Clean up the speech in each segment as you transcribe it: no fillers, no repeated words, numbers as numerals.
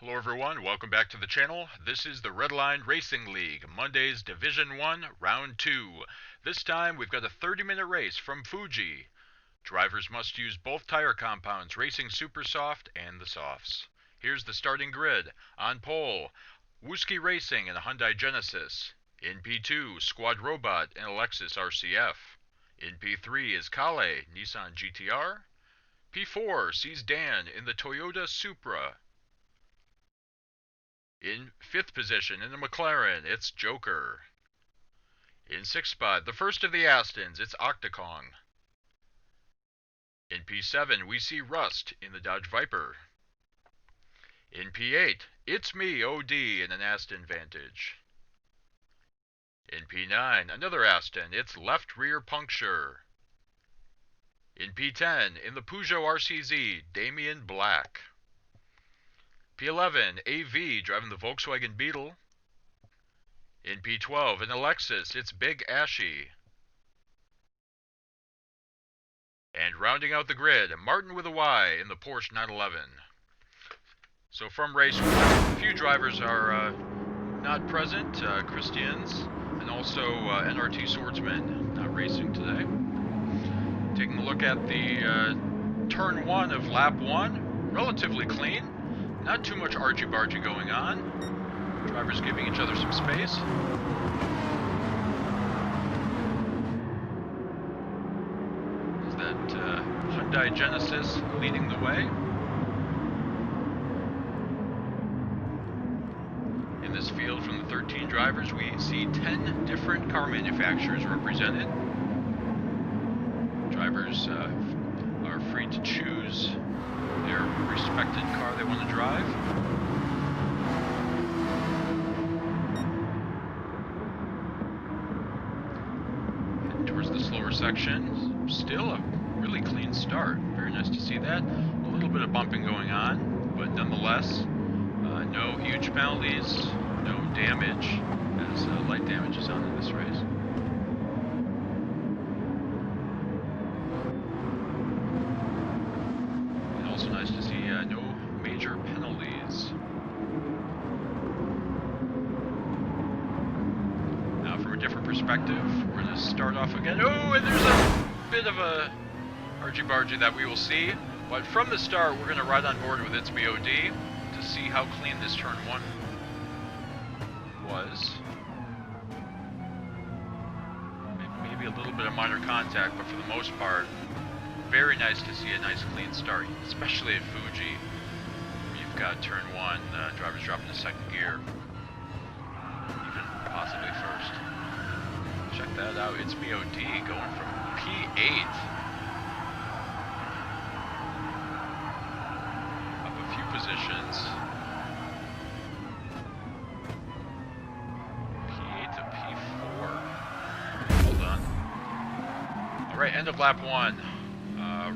Hello everyone, welcome back to the channel. This is the Redline Racing League, Monday's Division 1, Round 2. This time we've got a 30-minute race from Fuji. Drivers must use both tire compounds, Racing Super Soft and the Softs. Here's the starting grid. On pole, Wooski Racing in a Hyundai Genesis. In P2, Squad Robot in a Lexus RCF. In P3 is Kale, Nissan GTR. P4 sees Dan in the Toyota Supra. In 5th position, in the McLaren, it's Joker. In 6th spot, the first of the Astons, it's Octokong. In P7, we see Rust in the Dodge Viper. In P8, it's me, OD, in an Aston Vantage. In P9, another Aston, it's Left Rear Puncture. In P10, in the Peugeot RCZ, Damien Black. P11, AV driving the Volkswagen Beetle. In P12, in the Lexus, it's Big Ashy. And rounding out the grid, Martin with a Y in the Porsche 911. So from race 1, a few drivers are not present, Christians, and also NRT Swordsman not racing today. Taking a look at the turn 1 of lap 1, relatively clean. Not too much argy-bargy going on. Drivers giving each other some space. Is that Hyundai Genesis leading the way? In this field from the 13 drivers, we see 10 different car manufacturers represented. Drivers are free to choose their respected car they want to drive. Heading towards the slower section. Still a really clean start. Very nice to see that. A little bit of bumping going on, but nonetheless, no huge penalties, no damage, as light damage is on in this race. Also nice to see no major penalties. Now from a different perspective, we're going to start off again. Oh, and there's a bit of a argy-bargy that we will see. But from the start, we're going to ride on board with its BOD to see how clean this turn 1 was. Maybe a little bit of minor contact, but for the most part, very nice to see a nice clean start, especially at Fuji, where you've got turn 1, drivers dropping to 2nd gear, even possibly 1st. Check that out, it's BOD going from P8 up a few positions. P8 to P4. Hold on. Alright, end of lap 1.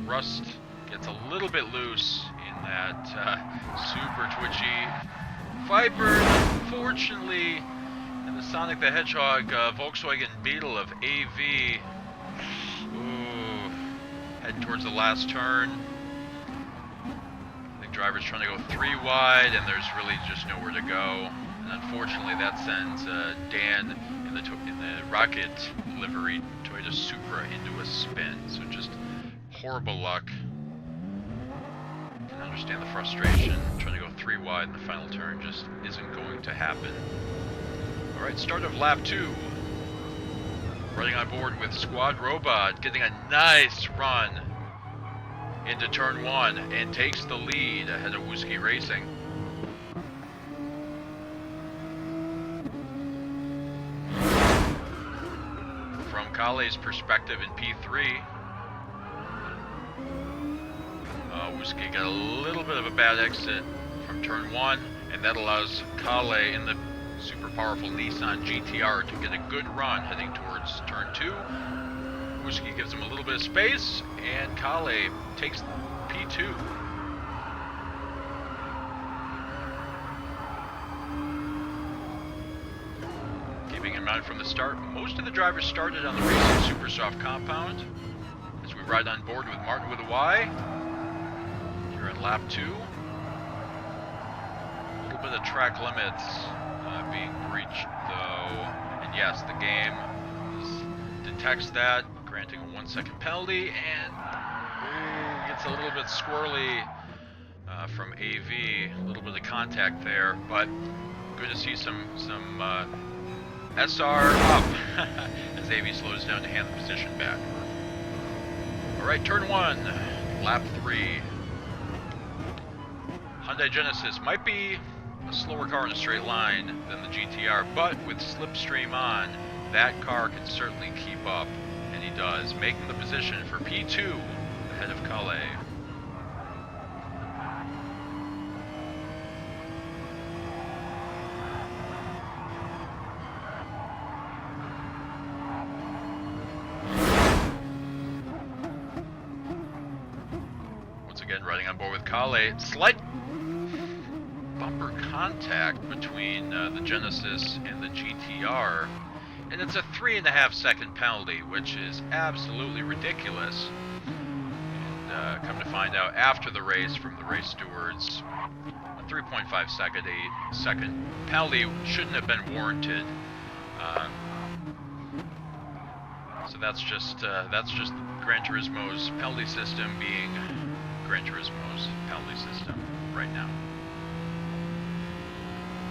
Rust gets a little bit loose in that super twitchy Viper. Unfortunately, in the Sonic the Hedgehog Volkswagen Beetle of AV. Ooh, heading towards the last turn. I think driver's trying to go 3 wide, and there's really just nowhere to go. And unfortunately, that sends Dan in the Rocket livery Toyota Supra into a spin. So just horrible luck. Can understand the frustration. Trying to go 3 wide in the final turn just isn't going to happen. Alright, start of lap 2. Running on board with Squad Robot, getting a nice run into turn 1 and takes the lead ahead of Wooski Racing. From Kale's perspective in P3, Wooski got a little bit of a bad exit from turn 1, and that allows Kale in the super powerful Nissan GTR to get a good run heading towards turn 2. Wooski gives him a little bit of space, and Kale takes P2. Keeping in mind from the start, most of the drivers started on the Racing Super Soft compound. As we ride on board with Martin with a Y. Here on lap 2. track limits being breached, though. And yes, the game detects that, granting a 1 second penalty, and gets a little bit squirrely from AV. A little bit of contact there, but good to see some SR up as AV slows down to hand the position back. Alright, turn 1, lap 3. Hyundai Genesis might be a slower car in a straight line than the GTR, but with slipstream on, that car can certainly keep up, and he does, making the position for P2 ahead of Calais. Again, running on board with Calais. Slight bumper contact between the Genesis and the GTR, and it's a 3.5 second penalty, which is absolutely ridiculous. And come to find out after the race from the race stewards, a 3.5 second penalty shouldn't have been warranted. So that's just Gran Turismo's penalty system being Gran Turismo's penalty system right now.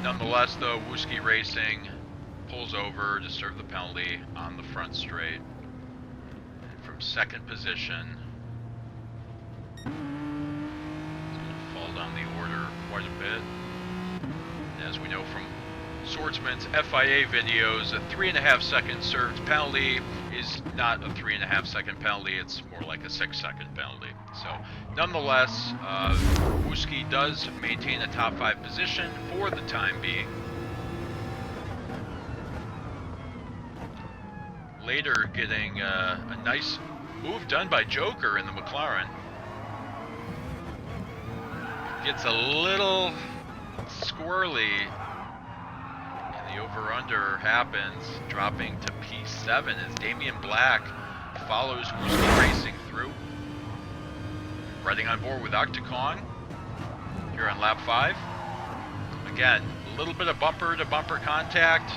Nonetheless, though, Wooski Racing pulls over to serve the penalty on the front straight. And from second position, it's going to fall down the order quite a bit. And as we know from Swordsman's FIA videos, a 3.5 second served penalty is not a 3.5 second penalty, it's more like a 6 second penalty. So, nonetheless, Wooski does maintain a top 5 position for the time being. Later, getting a nice move done by Joker in the McLaren. Gets a little squirrely, and the over-under happens, dropping to P7 as Damian Black follows Wooski Racing through. Riding on board with Octocong here on lap 5. Again, a little bit of bumper-to-bumper contact,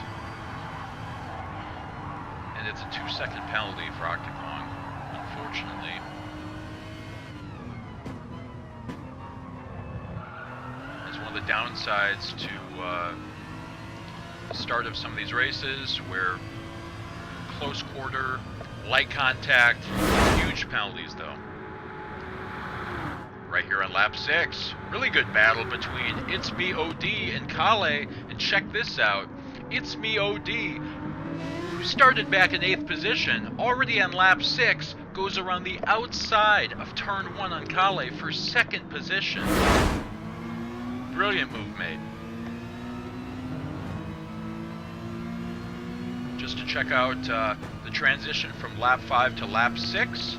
and it's a 2 second penalty for Octocong, unfortunately. It's one of the downsides to the start of some of these races, where close quarter, light contact, huge penalties though. Right here on lap 6, really good battle between It's Me OD and Calais, and check this out. It's Me OD, who started back in 8th position, already on lap 6, goes around the outside of turn 1 on Calais for 2nd position. Brilliant move made. Just to check out the transition from lap 5 to lap 6,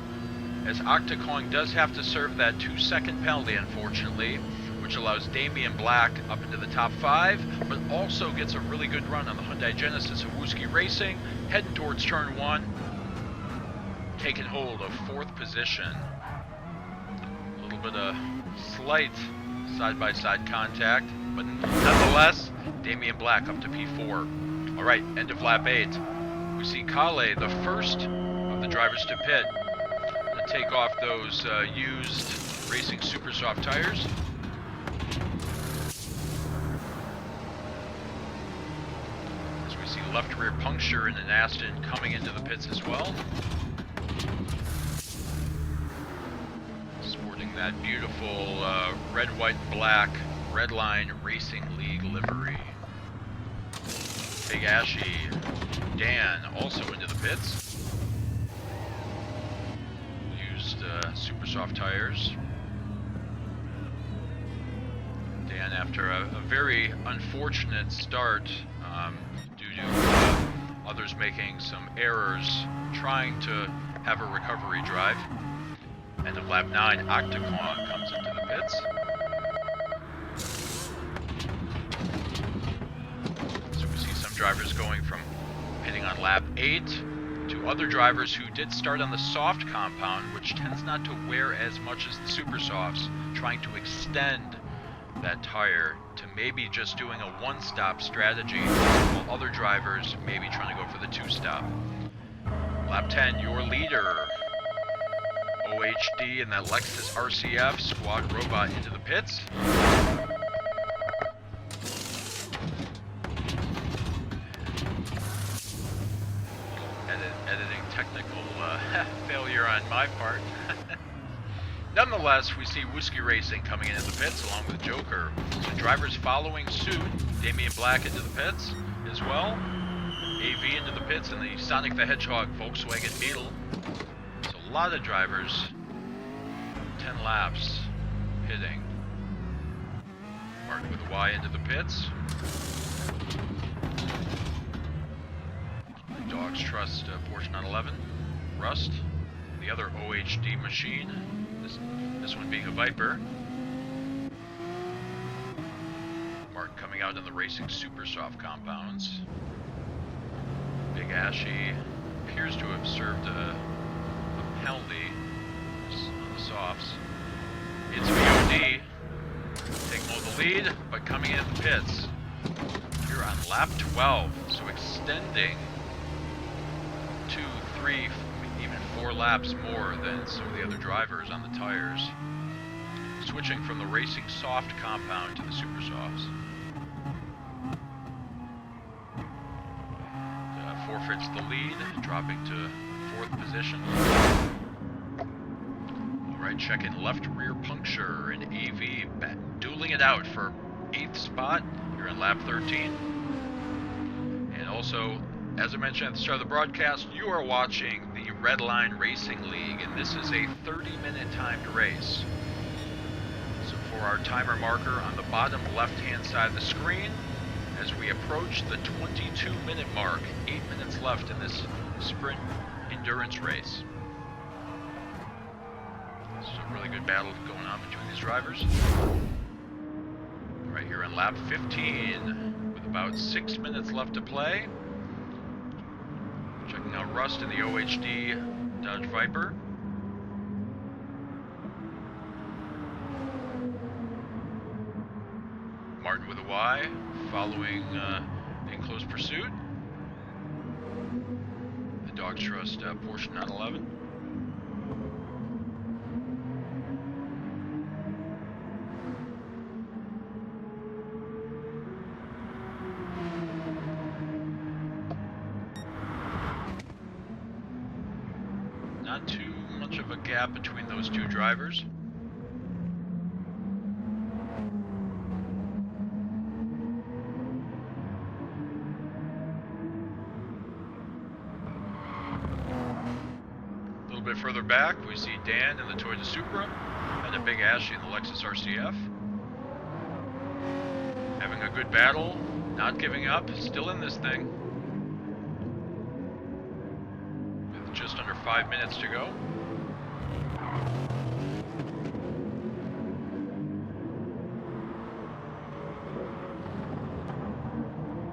as Octocong does have to serve that 2 second penalty, unfortunately, which allows Damian Black up into the top 5, but also gets a really good run on the Hyundai Genesis of Wooski Racing, heading towards turn 1, taking hold of 4th position. A little bit of slight side-by-side contact, but nonetheless, Damian Black up to P4. Alright, end of lap 8. We see Calais, the first of the drivers to pit, to take off those used Racing Super Soft tires. As we see left rear puncture in an Aston coming into the pits as well. Sporting that beautiful red, white, and black Redline Racing League livery. Big Ashy Dan also into the pits. Used super soft tires. Dan, after a very unfortunate start due to others making some errors trying to have a recovery drive. End of lap 9, Octocong comes into the pits. So we see some drivers going from pitting on lap 8 to other drivers who did start on the soft compound, which tends not to wear as much as the super softs, trying to extend that tire to maybe just doing a one-stop strategy, while other drivers may be trying to go for the two-stop. Lap 10, your leader, OHD and that Lexus RCF squad robot into the pits. Editing technical failure on my part. Nonetheless, we see Whiskey Racing coming into the pits along with Joker. So drivers following suit, Damian Black into the pits as well. AV into the pits and the Sonic the Hedgehog Volkswagen Beetle. So a lot of drivers, 10 laps hitting. Martin with a Y into the pits. Dogs Trust Porsche 911, Rust, the other OHD machine, this one being a Viper. Martin coming out in the Racing Super Soft compounds. Big Ashy appears to have served a penalty on the softs. It's VOD, taking all the lead, but coming in the pits. Here on lap 12, so extending 2, 3, even 4 laps more than some of the other drivers on the tires. Switching from the Racing Soft compound to the Super Softs. Forfeits the lead, dropping to 4th position. Alright, checking left rear puncture and AV dueling it out for 8th spot here in lap 13. And also, as I mentioned at the start of the broadcast, you are watching the Redline Racing League, and this is a 30-minute timed race. So for our timer marker on the bottom left-hand side of the screen, as we approach the 22-minute mark, 8 minutes left in this sprint endurance race. This is a really good battle going on between these drivers. Right here in lap 15, with about 6 minutes left to play. Checking out Rust in the OHD Dodge Viper. Martin with a Y, following in close pursuit. The Dogs Trust Porsche 911. Not too much of a gap between those two drivers. A little bit further back, we see Dan in the Toyota Supra and a Big Ashy in the Lexus RCF. Having a good battle, not giving up, still in this thing. Just under 5 minutes to go.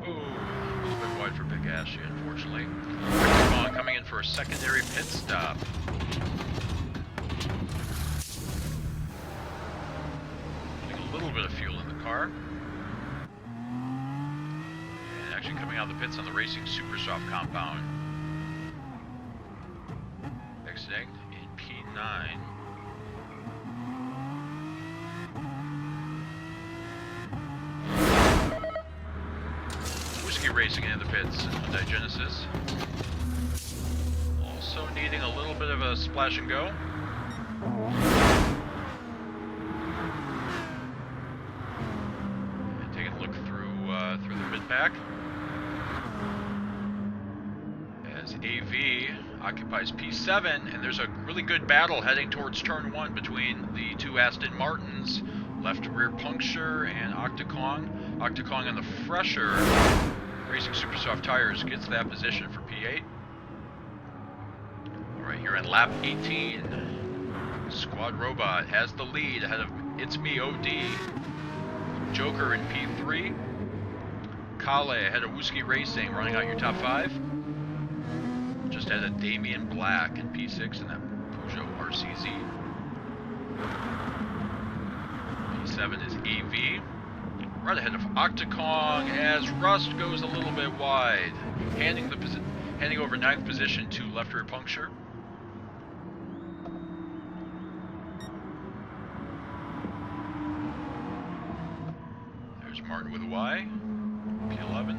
Ooh, a little bit wide for Big Ashy, unfortunately. Coming in for a secondary pit stop. Putting a little bit of fuel in the car. And actually coming out of the pits on the Racing Super Soft compound. Exiting in P9. Whiskey Racing into the pits in Hyundai Genesis. Also needing a little bit of a splash and go. And taking a look through the mid pack. As AV occupies P7, and there's a really good battle heading towards turn 1 between the two Aston Martins, left rear puncture and Octocong. Octocong on the fresher Racing Super Soft tires gets that position for P8. Alright, here in lap 18, Squad Robot has the lead ahead of It's Me OD, Joker in P3, Kale ahead of Whiskey Racing running out your top 5. Just had a Damian Black in P6 in that Peugeot RCZ. 7 is AV. Right ahead of Octocong as Rust goes a little bit wide, handing over 9th position to left rear puncture. There's Martin with a Y, P11.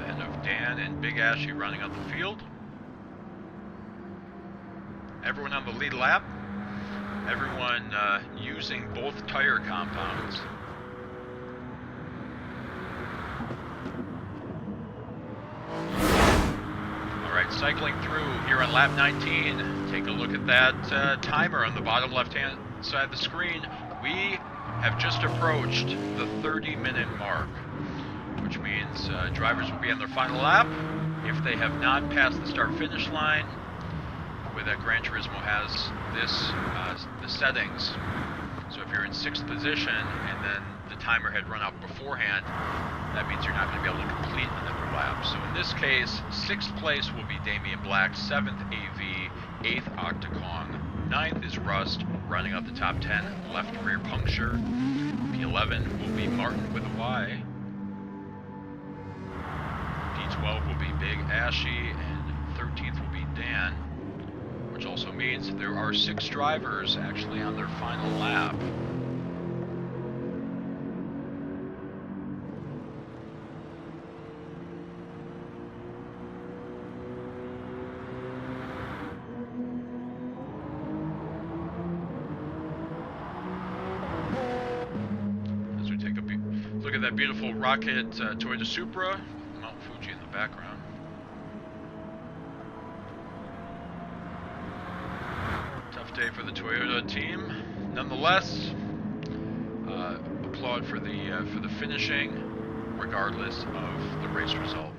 Ahead of Dan and Big Ashy running out the field. Everyone on the lead lap. Everyone using both tire compounds. Alright, cycling through here on lap 19. Take a look at that timer on the bottom left-hand side of the screen. We have just approached the 30-minute mark, which means drivers will be on their final lap. If they have not passed the start-finish line, the way that Gran Turismo has the settings. So if you're in 6th position and then the timer had run out beforehand, that means you're not going to be able to complete another lap. So in this case, 6th place will be Damian Black, 7th AV, 8th Octocong, 9th is Rust, running out the top 10, left rear puncture. P11 will be Martin with a Y. P12 will be Big Ashy, and 13th will be Dan. Which also means there are 6 drivers actually on their final lap. As we take a look at that beautiful rocket Toyota Supra, Mount Fuji in the background. Day for the Toyota team. Nonetheless, applaud for the finishing, regardless of the race result.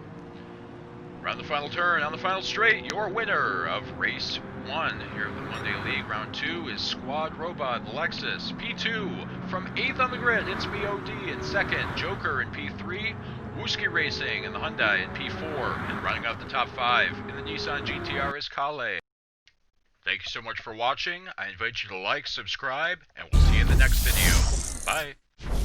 Around the final turn, on the final straight, your winner of race 1 here of the Monday League. Round 2 is Squad Robot Lexus. P2 from 8th on the grid, it's BOD in 2nd, Joker in P3, Wooski Racing in the Hyundai in P4, and running out the top 5 in the Nissan GTR is Kale. Thank you so much for watching. I invite you to like, subscribe, and we'll see you in the next video. Bye.